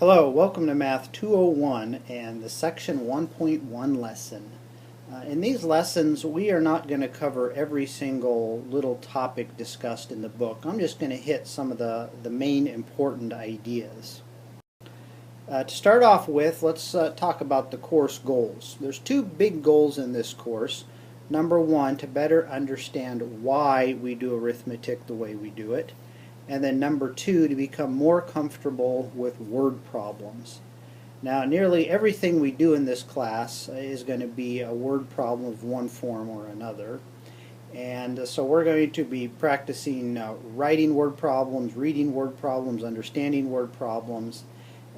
Hello, welcome to Math 201 and the Section 1.1 lesson. In these lessons, we are not going to cover every single little topic discussed in the book. I'm just going to hit some of the main important ideas. To start off with, let's talk about the course goals. There's two big goals in this course. Number one, to better understand why we do arithmetic the way we do it. And then number two, to become more comfortable with word problems. Now, nearly everything we do in this class is going to be a word problem of one form or another. And so we're going to be practicing writing word problems, reading word problems, understanding word problems,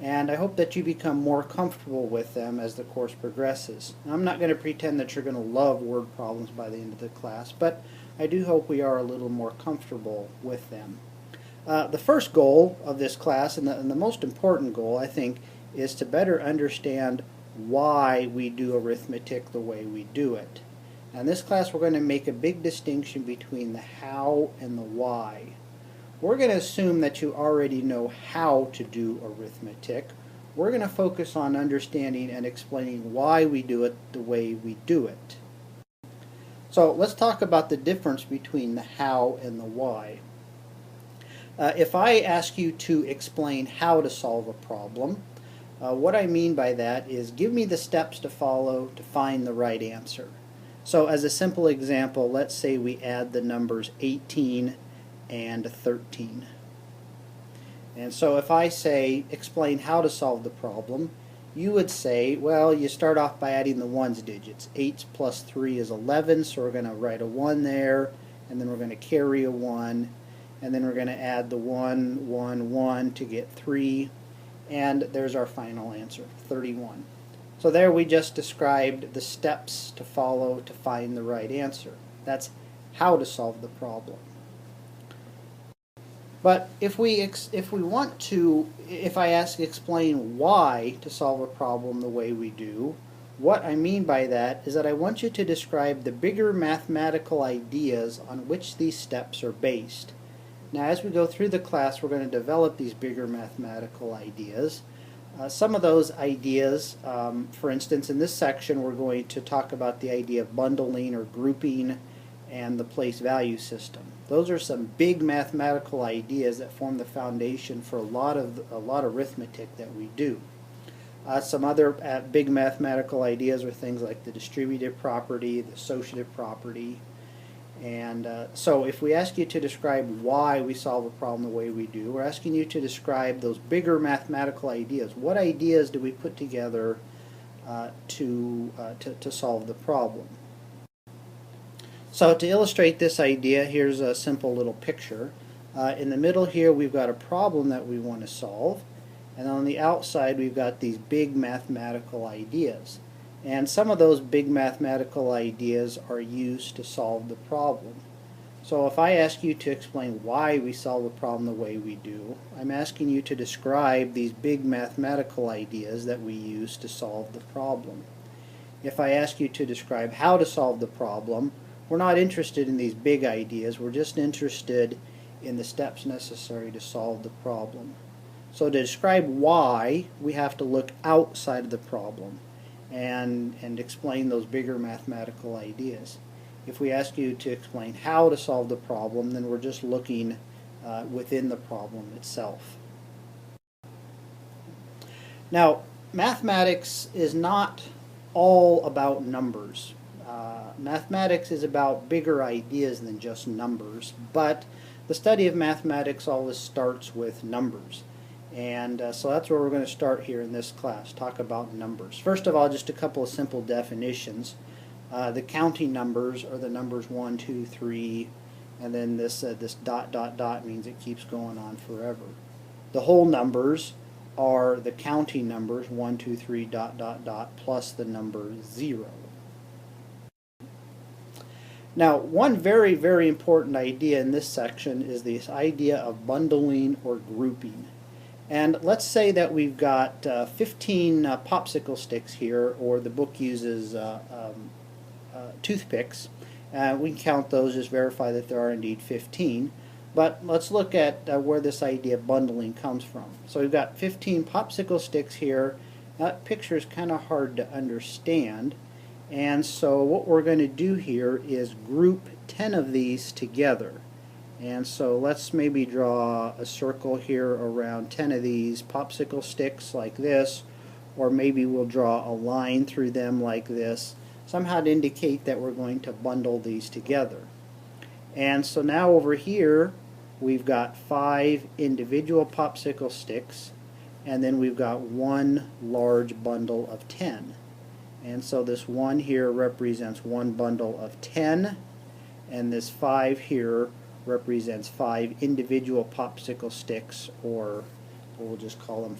and I hope that you become more comfortable with them as the course progresses. Now, I'm not going to pretend that you're going to love word problems by the end of the class, but I do hope we are a little more comfortable with them. The first goal of this class, and the most important goal, I think, is to better understand why we do arithmetic the way we do it. Now, in this class, we're going to make a big distinction between the how and the why. We're going to assume that you already know how to do arithmetic. We're going to focus on understanding and explaining why we do it the way we do it. So let's talk about the difference between the how and the why. If I ask you to explain how to solve a problem, what I mean by that is give me the steps to follow to find the right answer. So as a simple example, let's say we add the numbers 18 and 13. And so if I say explain how to solve the problem, you would say, well, you start off by adding the ones digits. 8 plus 3 is 11, so we're going to write a 1 there, and then we're going to carry a 1. And then we're going to add the 1, 1, 1 to get 3, and there's our final answer, 31. So there we just described the steps to follow to find the right answer. That's how to solve the problem. But if I ask explain why to solve a problem the way we do, what I mean by that is that I want you to describe the bigger mathematical ideas on which these steps are based. Now, as we go through the class, we're going to develop these bigger mathematical ideas. Some of those ideas, for instance, in this section, we're going to talk about the idea of bundling or grouping and the place value system. Those are some big mathematical ideas that form the foundation for a lot of arithmetic that we do. Some other big mathematical ideas are things like the distributive property, the associative property. And so if we ask you to describe why we solve a problem the way we do, we're asking you to describe those bigger mathematical ideas. What ideas do we put together to solve the problem? So to illustrate this idea, here's a simple little picture. In the middle here we've got a problem that we want to solve, and on the outside we've got these big mathematical ideas. And some of those big mathematical ideas are used to solve the problem. So if I ask you to explain why we solve a problem the way we do, I'm asking you to describe these big mathematical ideas that we use to solve the problem. If I ask you to describe how to solve the problem, we're not interested in these big ideas, we're just interested in the steps necessary to solve the problem. So to describe why, we have to look outside of the problem and explain those bigger mathematical ideas. If we ask you to explain how to solve the problem, then we're just looking within the problem itself. Now, mathematics is not all about numbers. Mathematics is about bigger ideas than just numbers, but the study of mathematics always starts with numbers. And so that's where we're going to start here in this class, talk about numbers. First of all, just a couple of simple definitions. The counting numbers are the numbers 1, 2, 3, and then this dot, dot, dot means it keeps going on forever. The whole numbers are the counting numbers 1, 2, 3, dot, dot, dot, plus the number 0. Now, one very, very important idea in this section is this idea of bundling or grouping. And let's say that we've got 15 popsicle sticks here, or the book uses toothpicks. We can count those, just verify that there are indeed 15. But let's look at where this idea of bundling comes from. So we've got 15 popsicle sticks here. That picture is kind of hard to understand. And so what we're going to do here is group 10 of these together. And so let's maybe draw a circle here around 10 of these popsicle sticks like this, or maybe we'll draw a line through them like this, somehow to indicate that we're going to bundle these together. And so now over here we've got 5 individual popsicle sticks, and then we've got one large bundle of 10. And so this 1 here represents one bundle of 10, and this 5 here represents 5 individual popsicle sticks, or we'll just call them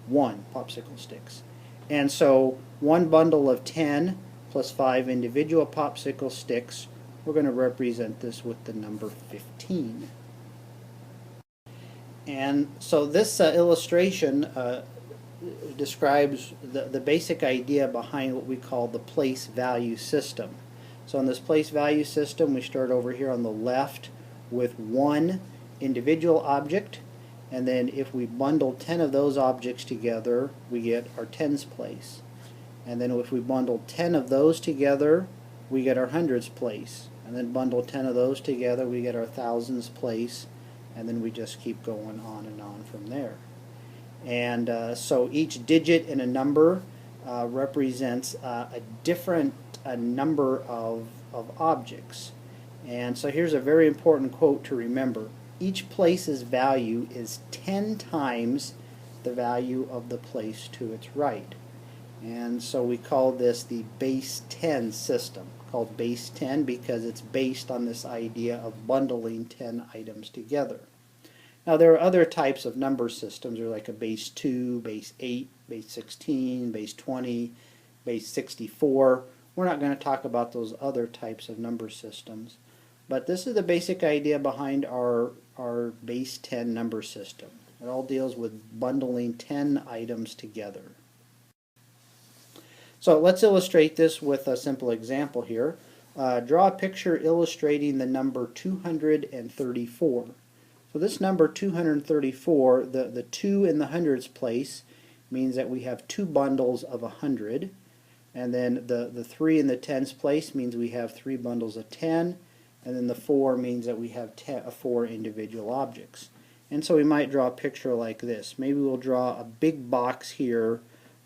1 popsicle sticks. And so one bundle of 10 plus 5 individual popsicle sticks, we're going to represent this with the number 15. And so this illustration describes the basic idea behind what we call the place value system. So in this place value system, we start over here on the left with one individual object, and then if we bundle 10 of those objects together, we get our tens place. And then if we bundle 10 of those together, we get our hundreds place. And then bundle 10 of those together, we get our thousands place. And then we just keep going on and on from there. And so each digit in a number represents a different number of objects. And so here's a very important quote to remember. Each place's value is 10 times the value of the place to its right. And so we call this the base 10 system, called base 10 because it's based on this idea of bundling 10 items together. Now there are other types of number systems. There's like a base 2, base 8, base 16, base 20, base 64. We're not going to talk about those other types of number systems. But this is the basic idea behind our base 10 number system. It all deals with bundling 10 items together. So let's illustrate this with a simple example here. Draw a picture illustrating the number 234. So this number 234, the 2 in the hundreds place means that we have 2 bundles of 100. And then the 3 in the tens place means we have 3 bundles of 10. And then the 4 means that we have 4 individual objects. And so we might draw a picture like this. Maybe we'll draw a big box here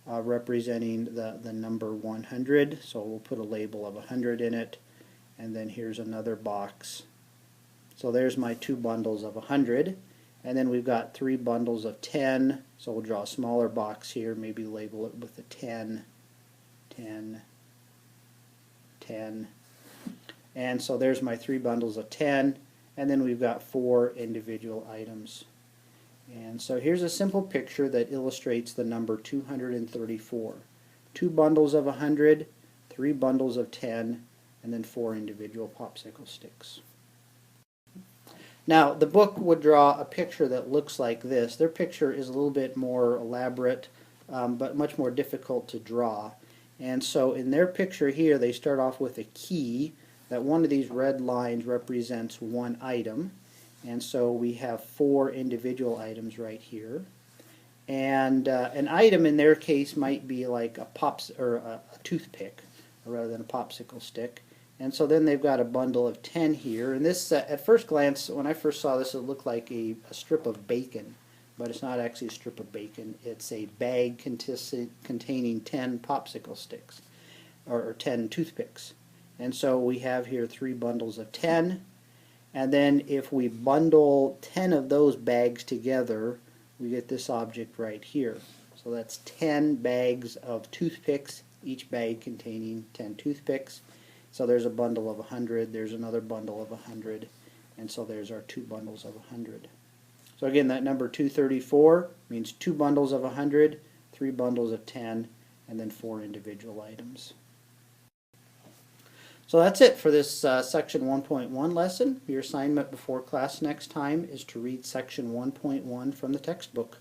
representing the number 100. So we'll put a label of 100 in it. And then here's another box. So there's my 2 bundles of 100. And then we've got 3 bundles of 10. So we'll draw a smaller box here. Maybe label it with a 10, 10, 10. And so there's my 3 bundles of 10, and then we've got 4 individual items. And so here's a simple picture that illustrates the number 234. 2 bundles of 100, 3 bundles of 10, and then 4 individual popsicle sticks. Now the book would draw a picture that looks like this. Their picture is a little bit more elaborate, but much more difficult to draw. And so in their picture here, they start off with a key. That one of these red lines represents one item, and so we have 4 individual items right here. And an item in their case might be like a toothpick rather than a popsicle stick. And so then they've got a bundle of 10 here. And this, at first glance, when I first saw this, it looked like a strip of bacon, but it's not actually a strip of bacon. It's a bag containing 10 popsicle sticks, or 10 toothpicks. And so we have here 3 bundles of 10, and then if we bundle 10 of those bags together, we get this object right here. So that's 10 bags of toothpicks, each bag containing 10 toothpicks. So there's a bundle of 100, there's another bundle of 100, and so there's our 2 bundles of 100. So again, that number 234 means 2 bundles of 100, 3 bundles of 10, and then 4 individual items. So that's it for this section 1.1 lesson. Your assignment before class next time is to read section 1.1 from the textbook.